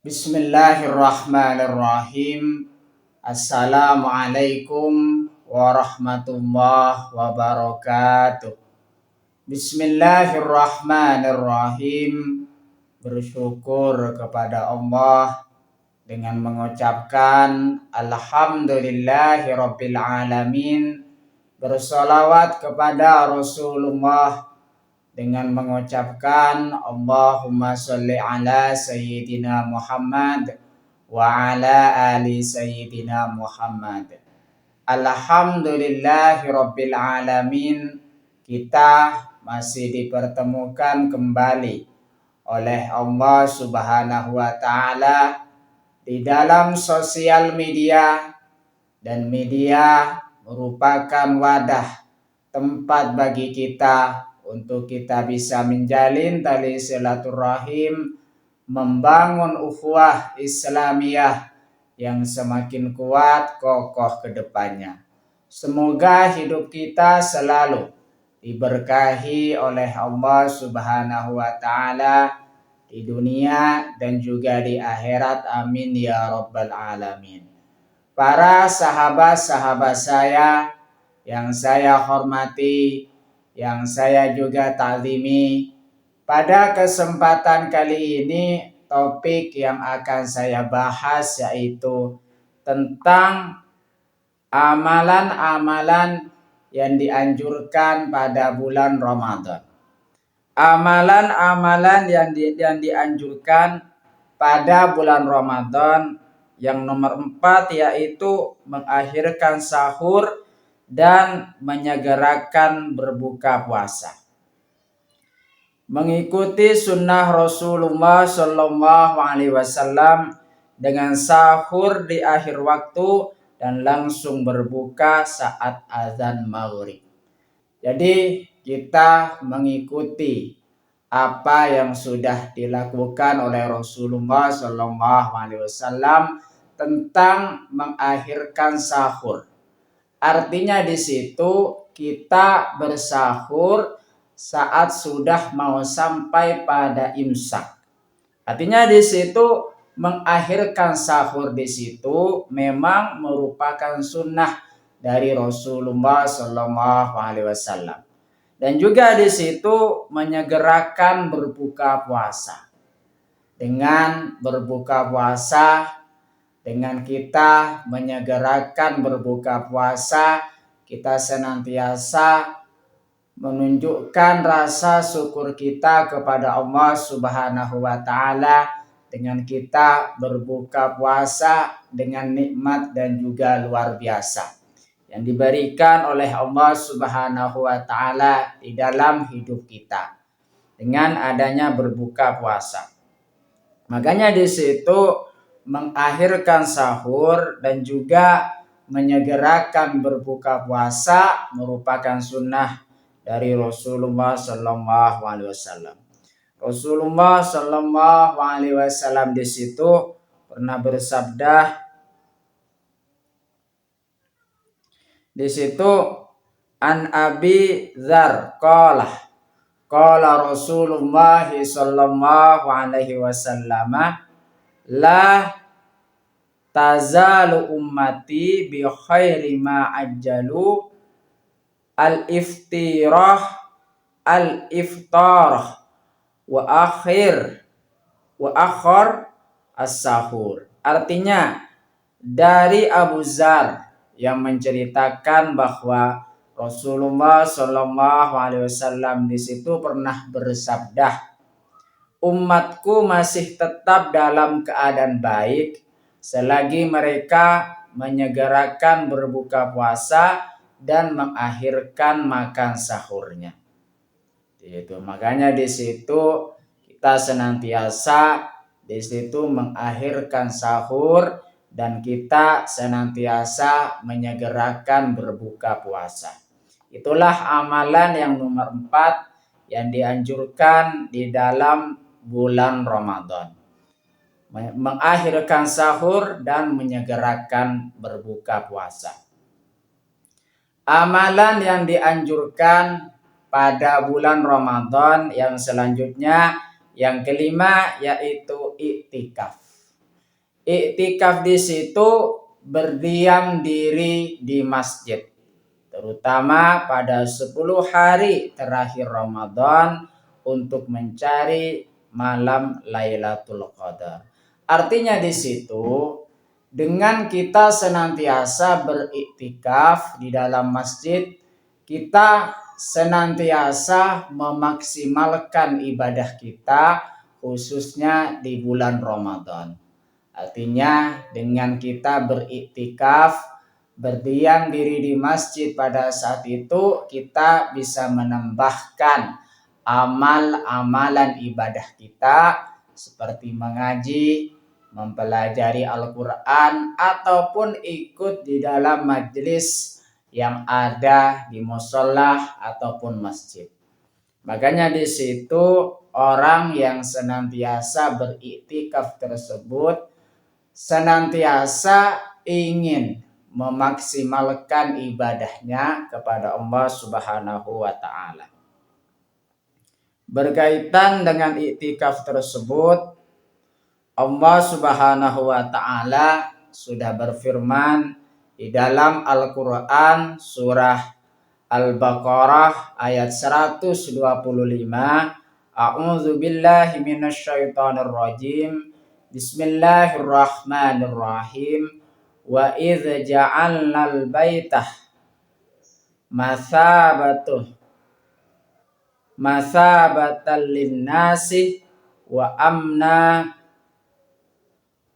Bismillahirrahmanirrahim. Assalamualaikum warahmatullahi wabarakatuh. Bismillahirrahmanirrahim. Bersyukur kepada Allah dengan mengucapkan Alhamdulillahirabbil alamin. Bersolawat kepada Rasulullah dengan mengucapkan Allahumma sholli ala Sayyidina Muhammad wa ala ali Sayyidina Muhammad. Alhamdulillahirabbil alamin. Kita masih dipertemukan kembali oleh Allah Subhanahu wa taala di dalam sosial media, dan media merupakan wadah tempat bagi kita untuk kita bisa menjalin tali silaturahim, membangun ukhuwah Islamiyah yang semakin kuat kokoh ke depannya. Semoga hidup kita selalu diberkahi oleh Allah Subhanahu wa taala di dunia dan juga di akhirat. Amin ya rabbal alamin. Para sahabat-sahabat saya yang saya hormati, yang saya juga ta'zimi, pada kesempatan kali ini topik yang akan saya bahas yaitu tentang amalan-amalan yang dianjurkan pada bulan Ramadan. Amalan-amalan yang dianjurkan pada bulan Ramadan yang nomor 4 yaitu mengakhirkan sahur dan menyegerakan berbuka puasa. Mengikuti sunnah Rasulullah Shallallahu Alaihi Wasallam dengan sahur di akhir waktu dan langsung berbuka saat azan maghrib. Jadi kita mengikuti apa yang sudah dilakukan oleh Rasulullah Shallallahu Alaihi Wasallam tentang mengakhirkan sahur. Artinya di situ kita bersahur saat sudah mau sampai pada imsak. Artinya di situ mengakhirkan sahur di situ memang merupakan sunnah dari Rasulullah Shallallahu Alaihi Wasallam. Dan juga di situ menyegerakan berbuka puasa. Dengan berbuka puasa, dengan kita menyegerakan berbuka puasa, kita senantiasa menunjukkan rasa syukur kita kepada Allah Subhanahu wa taala dengan kita berbuka puasa dengan nikmat dan juga luar biasa yang diberikan oleh Allah Subhanahu wa taala di dalam hidup kita dengan adanya berbuka puasa. Makanya di situ mengakhirkan sahur dan juga menyegerakan berbuka puasa merupakan sunnah dari Rasulullah Sallallahu Alaihi Wasallam. Rasulullah Sallallahu Alaihi Wasallam di situ pernah bersabda, di situ an Abi Dzar qala Rasulullah Sallallahu Alaihi Wasallam la tazalu ummati bi khairi ma ajjalu al-iftar wa akhir as-sahur. Artinya dari Abu Dzar yang menceritakan bahwa Rasulullah Shallallahu Alaihi Wasallam di situ pernah bersabda, umatku masih tetap dalam keadaan baik selagi mereka menyegerakan berbuka puasa dan mengakhirkan makan sahurnya. Itu makanya di situ kita senantiasa di situ mengakhirkan sahur dan kita senantiasa menyegerakan berbuka puasa. Itulah amalan yang nomor 4 yang dianjurkan di dalam bulan Ramadan. Mengakhirkan sahur dan menyegerakan berbuka puasa. Amalan yang dianjurkan pada bulan Ramadan yang selanjutnya, yang kelima, yaitu iktikaf. Iktikaf di situ berdiam diri di masjid, terutama pada 10 hari terakhir Ramadan untuk mencari malam Lailatul Qadar. Artinya di situ dengan kita senantiasa beriktikaf di dalam masjid, kita senantiasa memaksimalkan ibadah kita khususnya di bulan Ramadan. Artinya dengan kita beriktikaf, berdiam diri di masjid pada saat itu, kita bisa menambahkan amal-amalan ibadah kita seperti mengaji, mempelajari Al-Quran, ataupun ikut di dalam majelis yang ada di mushola ataupun masjid. Makanya di situ orang yang senantiasa beriktikaf tersebut senantiasa ingin memaksimalkan ibadahnya kepada Allah Subhanahu wa taala. Berkaitan dengan iktikaf tersebut, Allah Subhanahu wa taala sudah berfirman di dalam Al-Qur'an surah Al-Baqarah ayat 125, A'udzu billahi minasyaitonir rajim. Bismillahirrahmanirrahim. Wa idz ja'alnal baitah masabatan linnasi wa amna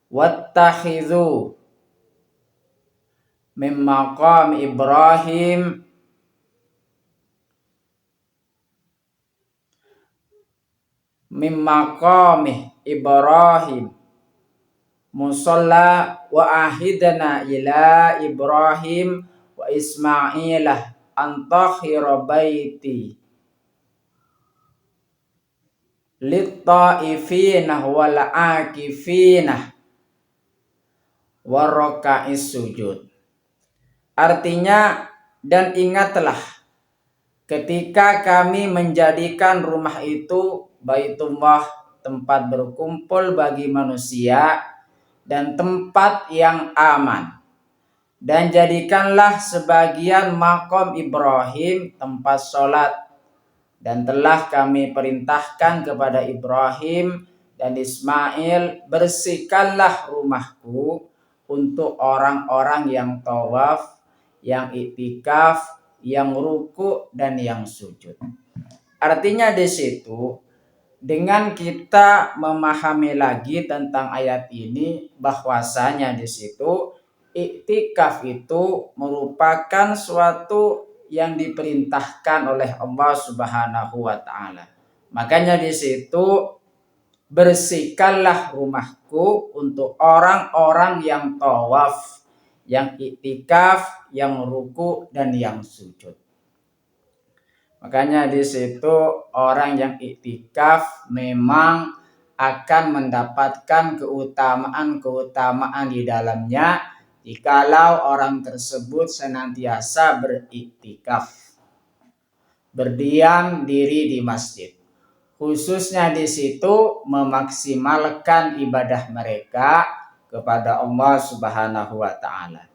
wattakhidhu min maqam Ibrahim musalla wa ahidna ila Ibrahim wa Ismailah antakhira baiti lit-ta'ifina wal akifina waroka'is sujud. Artinya, dan ingatlah ketika kami menjadikan rumah itu Baitullah, tempat berkumpul bagi manusia dan tempat yang aman, dan jadikanlah sebagian maqam Ibrahim tempat sholat, dan telah kami perintahkan kepada Ibrahim dan Ismail, bersihkanlah rumahku untuk orang-orang yang tawaf, yang iktikaf, yang ruku dan yang sujud. Artinya di situ dengan kita memahami lagi tentang ayat ini, bahwasanya di situ iktikaf itu merupakan suatu yang diperintahkan oleh Allah Subhanahu wa taala. Makanya di situ bersihkanlah rumahku untuk orang-orang yang tawaf, yang iktikaf, yang ruku dan yang sujud. Makanya di situ orang yang iktikaf memang akan mendapatkan keutamaan-keutamaan di dalamnya jikalau orang tersebut senantiasa beriktikaf, berdiam diri di masjid. Khususnya di situ memaksimalkan ibadah mereka kepada Allah Subhanahu wa taala.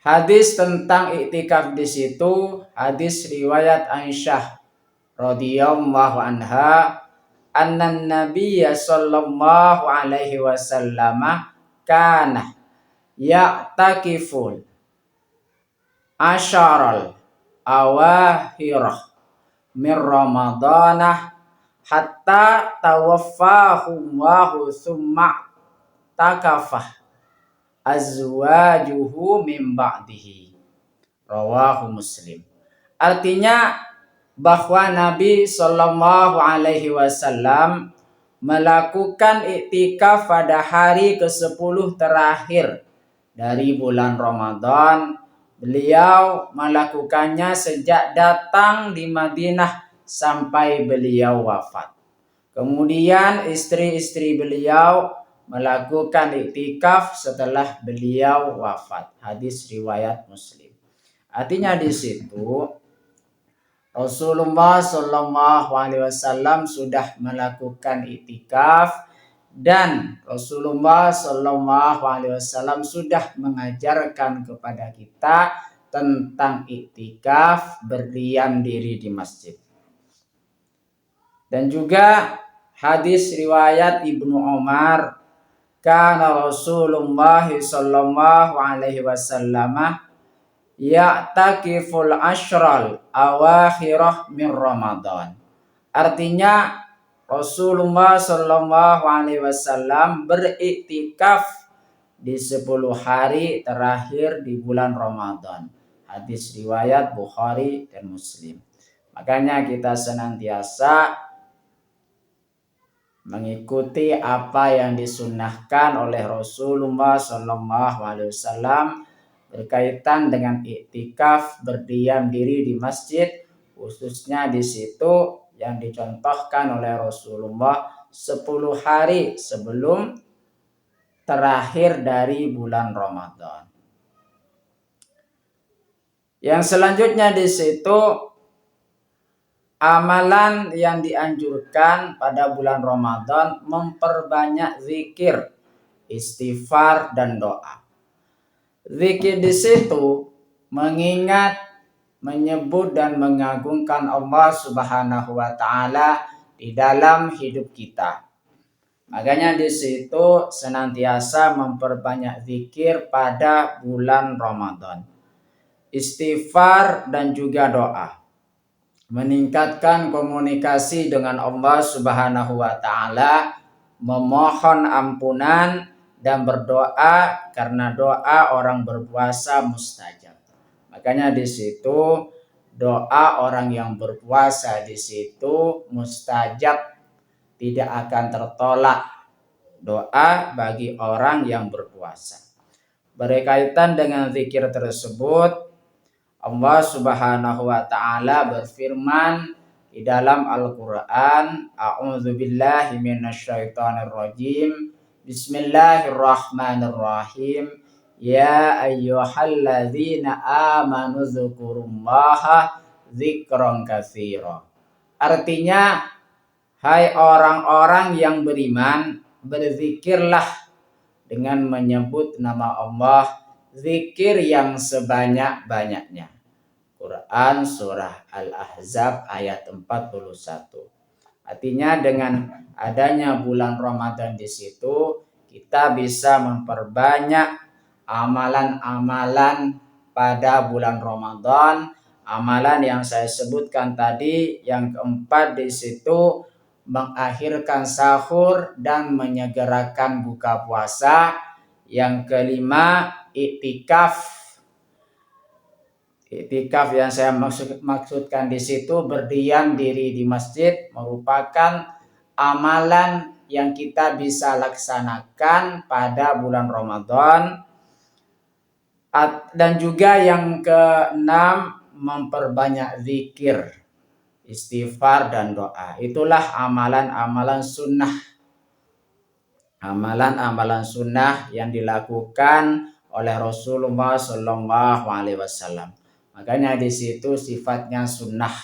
Hadis tentang iktikaf di situ, hadis riwayat Aisyah radhiyallahu anha, annan nabiyya sallallahu alaihi wasallam kana ya'takiful asharal awahirah min ramadhanah hatta tawaffahu Allahu summa takafah azwajuhu min ba'dihi, rawahu Muslim. Artinya bahwa Nabi Shallallahu alaihi wasallam melakukan iktikaf pada hari ke-10 terakhir dari bulan Ramadan. Beliau melakukannya sejak datang di Madinah sampai beliau wafat. Kemudian istri-istri beliau melakukan iktikaf setelah beliau wafat. Hadis riwayat Muslim. Artinya di situ Rasulullah Shallallahu alaihi wasallam sudah melakukan iktikaf Dan Rasulullah Shallallahu Alaihi Wasallam sudah mengajarkan kepada kita tentang iktikaf berdiam diri di masjid. Dan juga hadis riwayat Ibnu Umar, kana Rasulullah Shallallahu Alaihi Wasallam ya'takiful ashral awakhirah min Ramadan. Artinya Rasulullah Shallallahu Alaihi Wasallam beriktikaf di 10 hari terakhir di bulan Ramadan. Hadis riwayat Bukhari dan Muslim. Makanya kita senantiasa mengikuti apa yang disunnahkan oleh Rasulullah Shallallahu Alaihi Wasallam berkaitan dengan iktikaf berdiam diri di masjid, khususnya di situ yang dicontohkan oleh Rasulullah 10 hari sebelum terakhir dari bulan Ramadan. Yang selanjutnya di situ amalan yang dianjurkan pada bulan Ramadan memperbanyak zikir, istighfar dan doa. Zikir di situ mengingat, menyebut dan mengagungkan Allah Subhanahu wa taala di dalam hidup kita. Makanya di situ senantiasa memperbanyak zikir pada bulan Ramadan. Istighfar dan juga doa. Meningkatkan komunikasi dengan Allah Subhanahu wa taala, memohon ampunan dan berdoa, karena doa orang berpuasa mustajab. Makanya di situ doa orang yang berpuasa di situ mustajab, tidak akan tertolak doa bagi orang yang berpuasa. Berkaitan dengan zikir tersebut, Allah Subhanahu wa taala berfirman di dalam Al-Qur'an, A'udzubillahi minasyaitonirrajim. Bismillahirrahmanirrahim. Ya ayyuhalladzina amanu dzkurullaha dzikran katsira. Artinya, hai orang-orang yang beriman, berzikirlah dengan menyebut nama Allah, zikir yang sebanyak-banyaknya. Quran surah Al-Ahzab ayat 41. Artinya dengan adanya bulan Ramadan di situ, kita bisa memperbanyak amalan-amalan pada bulan Ramadan. Amalan yang saya sebutkan tadi, yang keempat di situ mengakhirkan sahur dan menyegerakan buka puasa. Yang kelima, iktikaf. Iktikaf yang saya maksudkan di situ berdiam diri di masjid merupakan amalan yang kita bisa laksanakan pada bulan Ramadan. Dan juga yang keenam, memperbanyak zikir, istighfar dan doa. Itulah amalan-amalan sunnah. Amalan-amalan sunnah yang dilakukan oleh Rasulullah Shallallahu Alaihi Wasallam. Makanya di situ sifatnya sunnah.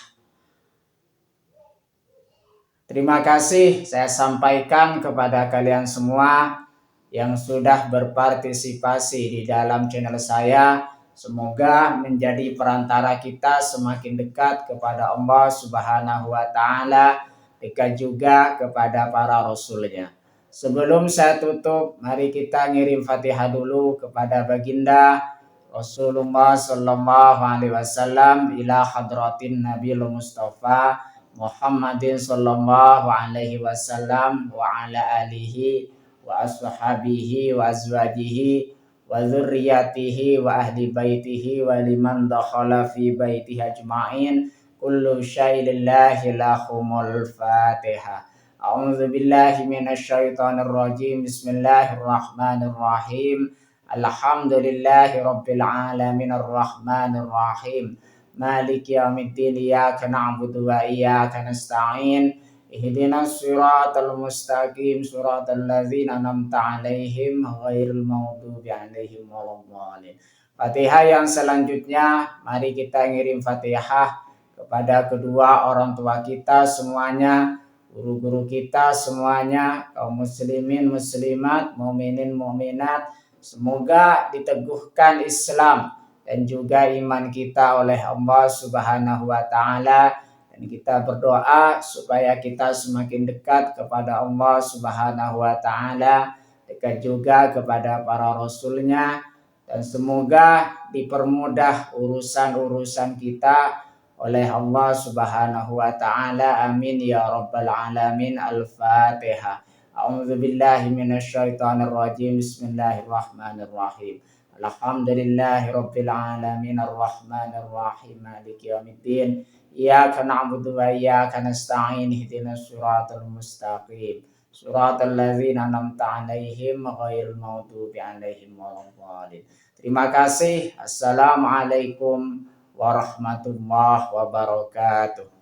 Terima kasih saya sampaikan kepada kalian semua yang sudah berpartisipasi di dalam channel saya. Semoga menjadi perantara kita semakin dekat kepada Allah Subhanahu wa taala, dekat juga kepada para rasulnya. Sebelum saya tutup, mari kita ngirim Fatihah dulu kepada baginda Rasulullah Sallallahu Alaihi Wasallam ila hadratin Nabil Mustafa Muhammadin Sallallahu Alaihi Wasallam wa ala alihi wa ashabihi wa azwajihi wa dzurriyyatihi wa ahli baitihi wa liman dakhala fi baitihi ajma'in. Kullu syai'in lillahi lahumul Fatihah. A'udzu billahi minasyaitonir rajim. Bismillahirrahmanirrahim. Alhamdulillahi rabbil alamin arrahmanir rahim. Maliki yaumiddin. Iyyaka na'budu wa iyyaka nasta'in. Ihdinas siratal mustaqim. Siratal ladzina an'amta 'alaihim ghairil maghdubi 'alaihim waladdallin. Fatihah yang selanjutnya, mari kita ngirim Fatihah kepada kedua orang tua kita semuanya. guru-guru kita semuanya, kaum muslimin, muslimat, mukminin, mukminat, semoga diteguhkan Islam dan juga iman kita oleh Allah Subhanahu wa taala, dan kita berdoa supaya kita semakin dekat kepada Allah Subhanahu wa taala, dekat juga kepada para rasulnya, dan semoga dipermudah urusan-urusan kita oleh Allah Subhanahu wa taala. Amin ya rabbal alamin. Al-Fatihah. A'udzu billahi minasyaitonir rajim. Bismillahirrahmanirrahim. Alhamdulillahi rabbil alamin arrahmanir rahim maliki yaumiddin. Iyyaka na'budu wa iyyaka nasta'in ihdinas siratal mustaqim. Siratal ladzina an'amta 'alaihim ghairil maghdubi 'alaihim waladdallin. Terima kasih. Assalamualaikum warahmatullahi wabarakatuh.